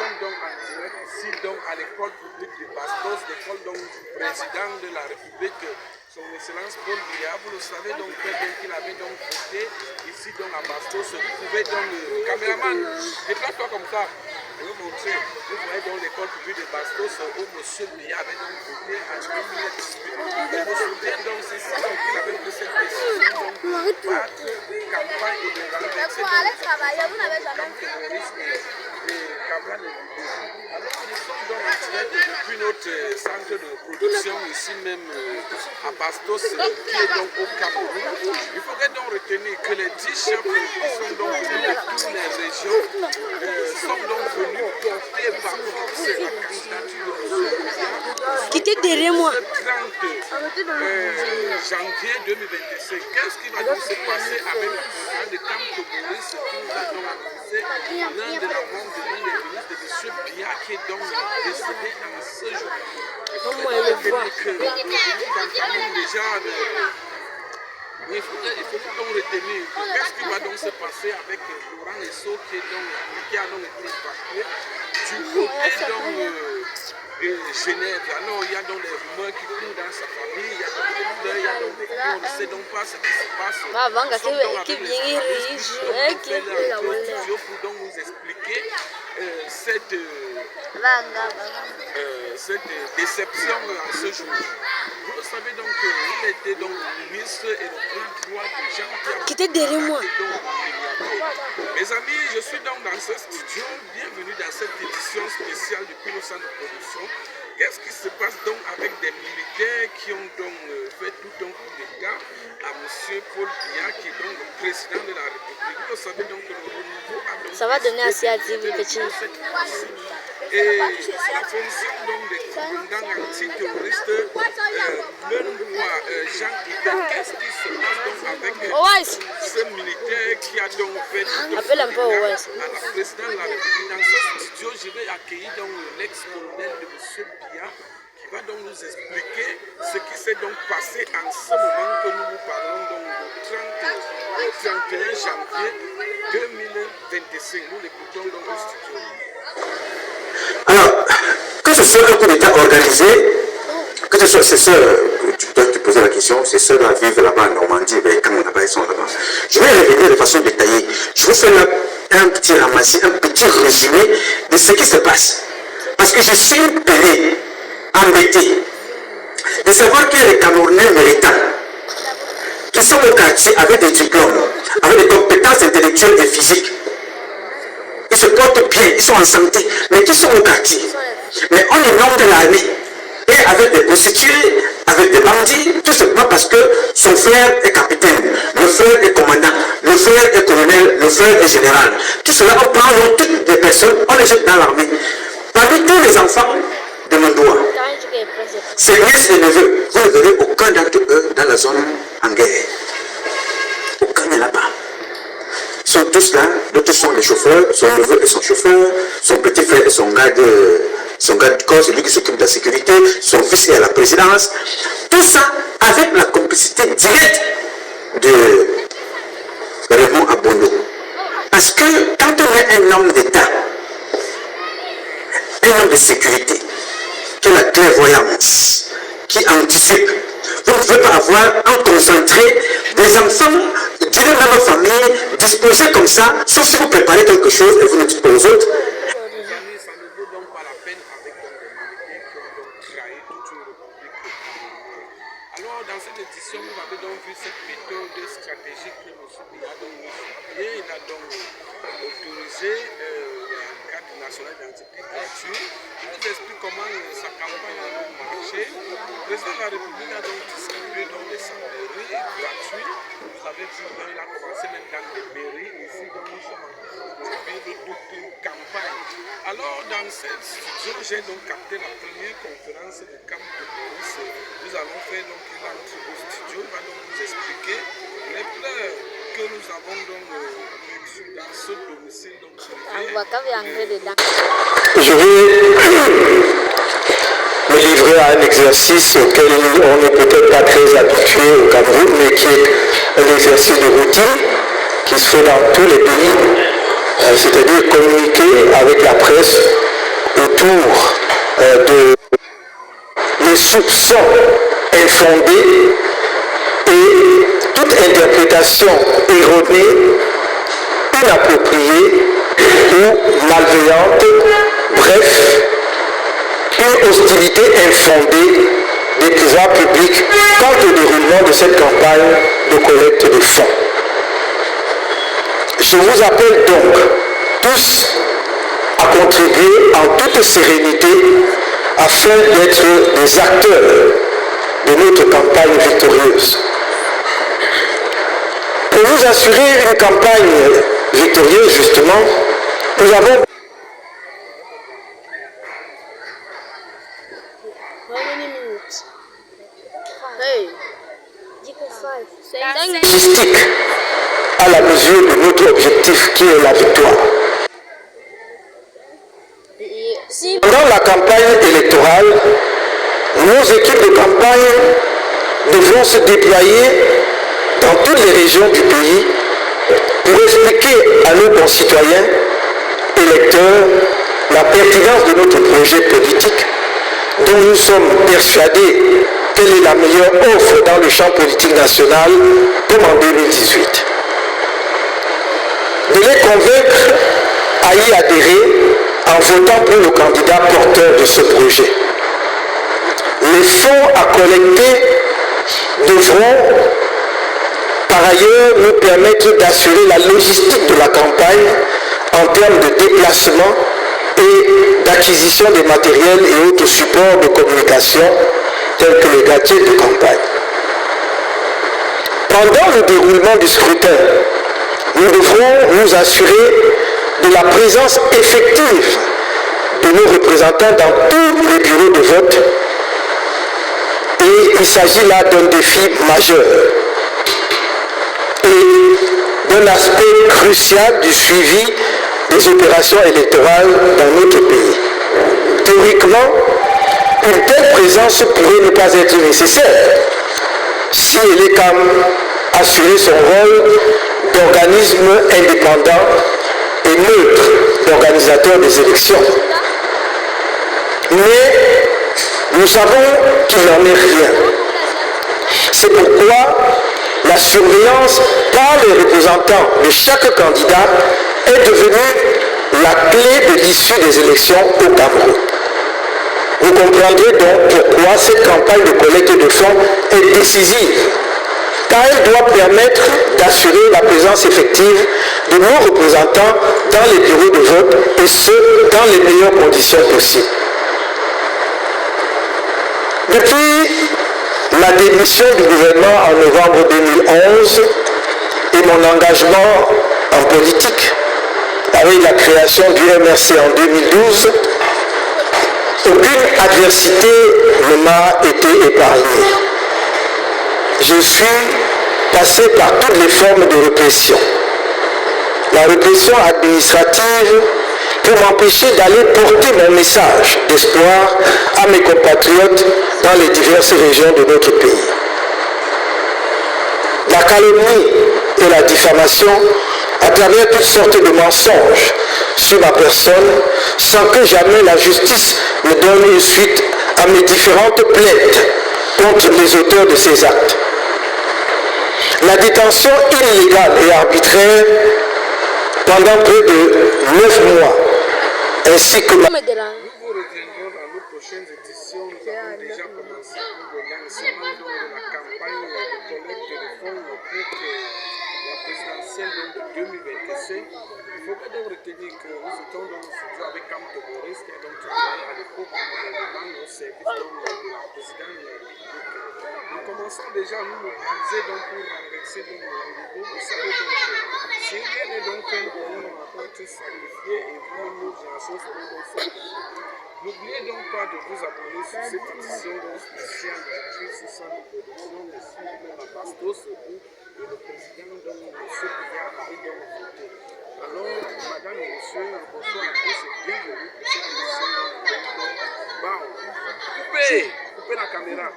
sommes donc en direct ici donc à l'école publique de Bastos, l'école donc du président de la République, son Excellence Paul Biya. Vous le savez donc très bien qu'il avait donc voté ici donc à Bastos. Vous pouvez donc, caméraman, déplace-toi comme ça. Je vais vous montrer. Vous voyez donc l'école publique de Bastos où M. Biya avait donc voté en 2018. Je me souviens donc c'est ça qu'il avait pris cette décision donc battre campagne et de renverser alors nous sommes donc en direct depuis notre centre de production ici même à Bastos qui est donc au Cameroun. Il faudrait donc retenir que les 10 chefs qui sont donc venus de toutes les régions sont donc venus porter par force la candidature de Qui était derrière moi? le 30 janvier 2025. Qu'est-ce qui va donc se passer avec le président de Camp de Maurice qui nous a donc annoncé l'un de la bande de l'un des ministres de M. Biya qui est donc décédé dans ce jour. Il faut donc retenir qu'est-ce qui va donc se passer avec Laurent Esso qui a donc été évacué du côté donc Genève. Alors il y a donc des rumeurs qui courent dans sa famille, il y a donc des fleurs, il y a donc des on ne sait donc pas ce qui se passe. Nous sommes donc avec les journalistes qui fait leur studio pour donc nous expliquer cette déception en ce jour. Vous le savez donc qu'il était donc ministre et le bras droit de Jean-Pierre Qui était derrière moi? Mes amis, je suis donc dans ce studio. Bienvenue dans cette édition spéciale depuis le centre de production. Qu'est-ce qui se passe donc avec des militaires qui ont donc fait tout un coup d'état à M. Paul Biya, qui est donc le président de la République. Vous savez donc que le renouveau a donc Ça va donner assez à dire, petit. Et la fonction donc des commandants antiterroristes Mendoua Jean-Hidé, qu'est-ce qui se passe donc avec ce militaire qui a donc fait tout un coup d'état à la présidente de la République? Dans ce studio, je vais accueillir donc l'ex-colonel de M. Biya qui va donc nous expliquer ce qui s'est donc passé en ce moment que nous vous parlons donc le 31 janvier 2025. Nous l'écoutons donc au studio. Alors, que ce soit un coup d'État organisé, que ce soit ces sœurs, tu dois te poser la question, ces sœurs vivent là-bas en Normandie, mais quand on là-bas, ils sont là-bas. Je vais revenir de façon détaillée. Je vous fais là un petit ramassis, un petit résumé de ce qui se passe. Parce que je suis peiné, embêté, de savoir qu'il y a des Camerounais méritants qui sont au quartier avec des diplômes, avec des compétences intellectuelles et physiques. Ils se portent bien, ils sont en santé, mais qui sont au quartier. Mais on les nomme de l'armée, et avec des prostituées, avec des bandits, tout simplement parce que son frère est capitaine, le frère est commandant, le frère est colonel, le frère est général. Tout cela, on prend toutes les personnes, on les jette dans l'armée. Parmi tous les enfants de Mendoua, ses nièces et neveux, vous ne verrez aucun d'entre eux dans la zone en guerre. Aucun n'est là-bas. Ils sont tous là, d'autres sont les chauffeurs, son neveu et son chauffeur, son petit frère et son gars de corps, c'est lui qui s'occupe de la sécurité, son fils est à la présidence. Tout ça avec la complicité directe de Raymond Abondo. Parce que quand on est un homme d'État, un homme de sécurité, qui a la clairvoyance, qui anticipe, vous ne pouvez pas avoir un concentré des enfants d'une même famille disposés comme ça, sauf si vous préparez quelque chose et vous ne dites pas aux autres. Ça ne vaut donc pas la peine avec des militaires qui ont donc trahi toute une république. Alors, dans cette édition, vous avez donc vu cette méthode stratégique que M. Biya a donc étudiée. Il a donc autorisé le cadre national d'identité gratuite. Il nous explique comment sa campagne a donc marché. Le président de la République a donc distribué donc des sans-mairies gratuits. Vous avez vu, il a commencé même dans les mairies. Ici, donc, nous sommes en train de vivre toute une campagne. Alors, dans ce studio, j'ai donc capté la première conférence de Camp de Maurice. Nous allons faire donc une entrée au studio. Il va donc nous expliquer les pleurs que nous avons donc vécues dans ce domicile. Donc, je vais me livrer à un exercice auquel on n'est peut-être pas très habitué au Cameroun, mais qui est un exercice de routine qui se fait dans tous les pays, c'est-à-dire communiquer avec la presse toujours les soupçons infondés et toute interprétation erronée, inappropriée ou malveillante, bref, une hostilité infondée des pouvoirs publics quant au déroulement de cette campagne de collecte de fonds. Je vous appelle donc tous à contribuer en toute sérénité afin d'être des acteurs de notre campagne victorieuse. Pour vous assurer une campagne victorieuse, justement, nous avons logistique à la mesure de notre objectif qui est la victoire. Pendant la campagne électorale, nos équipes de campagne devront se déployer dans toutes les régions du pays pour expliquer à nos concitoyens, électeurs, la pertinence de notre projet politique dont nous sommes persuadés qu'elle est la meilleure offre dans le champ politique national comme en 2018. De les convaincre à y adhérer en votant pour le candidat porteur de ce projet. Les fonds à collecter devront par ailleurs nous permettre d'assurer la logistique de la campagne en termes de déplacement et d'acquisition des matériels et autres supports de communication tels que les gadgets de campagne. Pendant le déroulement du scrutin, nous devrons nous assurer de la présence effective de nos représentants dans tous les bureaux de vote et il s'agit là d'un défi majeur et d'un aspect crucial du suivi des opérations électorales dans notre pays. Théoriquement, une telle présence pourrait ne pas être nécessaire si l'ECAM assurait son rôle d'organisme indépendant et neutre d'organisateur des élections. Mais nous savons qu'il n'en est rien. C'est pourquoi la surveillance par les représentants de chaque candidat est devenue la clé de l'issue des élections au Cameroun. Vous comprendrez donc pourquoi cette campagne de collecte de fonds est décisive, car elle doit permettre d'assurer la présence effective de nos représentants dans les bureaux de vote et ce, dans les meilleures conditions possibles. Depuis ma démission du gouvernement en novembre 2011 et mon engagement en politique avec la création du MRC en 2012, aucune adversité ne m'a été épargnée. Je suis passé par toutes les formes de répression. La répression administrative pour m'empêcher d'aller porter mon message d'espoir à mes compatriotes dans les diverses régions de notre pays. La calomnie et la diffamation à travers toutes sortes de mensonges sur ma personne sans que jamais la justice me donne une suite à mes différentes plaintes contre les auteurs de ces actes. La détention illégale et arbitraire pendant près de 9 mois ainsi que Nous vous reviendrons dans nos prochaines éditions. Nous avons déjà commencé pour le lancement de la campagne de collecte de fonds pour la présidentielle de 2025. Il faut donc retenir que nous étions dans le studio avec Cam Toboris qui a donc travaillé à l'époque dans nos services de la présidente de la République. Nous commençons déjà à nous mobiliser donc pour renverser le niveau. Vous savez donc que si rien n'est donc fait, on va pas être sacrifié et vous nous générations seront donc sacrifiées. N'oubliez donc pas de vous abonner sur cette édition spéciale de Christ centre de production de Simon Bastos et le président de M. Pierre avait donc voté. Alors, madame et monsieur, bonsoir à tous et bienvenue pour cette édition de Coupez la caméra.